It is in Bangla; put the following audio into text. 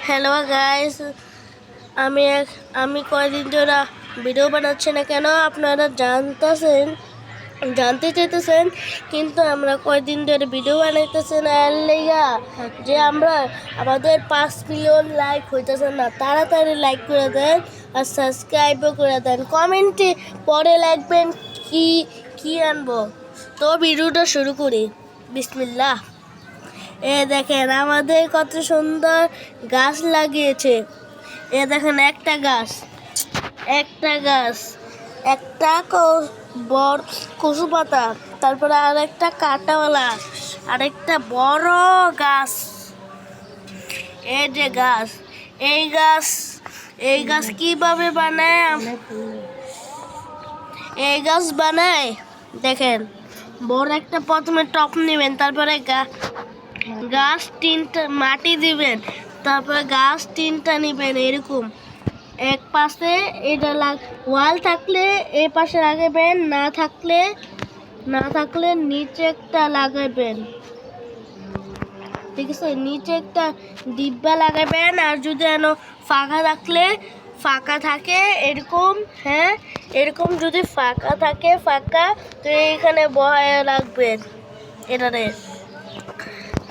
হ্যালো গাইস, আমি আমি কয়দিন ধরে ভিডিও বানাচ্ছি না কেন আপনারা জানতে চাইতেছেন, কিন্তু আমরা কয়দিন ধরে ভিডিও বানাইতেছি না এর লেগা যে আমাদের 5 মিলিয়ন লাইক হইতেছে না। তাড়াতাড়ি লাইক করে দেন আর সাবস্ক্রাইবও করে দেন। কমেন্টে পরে লিখবেন কি কি আনবো। তো ভিডিওটা শুরু করি। বিসমিল্লাহ। দেখেন আমাদের কত সুন্দর গাছ লাগিয়েছে। দেখেন একটা গাছ একটা বড় কচু পাতা, তারপরে আরেকটা কাঁটাওয়ালা, আরেকটা বড় গাছ। এই যে গাছ, এই গাছ কিভাবে বানায়, এই গাছ বানায় দেখেন। বড় একটা প্রথমে টপ নেবেন, তারপরে গাছ তিনটা মাটি দিবেন, তারপরে গাছ তিনটা নিবেন। এরকম এক পাশে এটা ওয়াল থাকলে এই পাশে লাগাবেন, না থাকলে নিচে একটা লাগাবেন, ঠিক আছে? নিচে একটা ডিব্বা লাগাবেন। আর যদি ফাঁকা থাকে এরকম, হ্যাঁ এরকম যদি ফাঁকা থাকে তো এইখানে বহায় রাখবেন এটারে।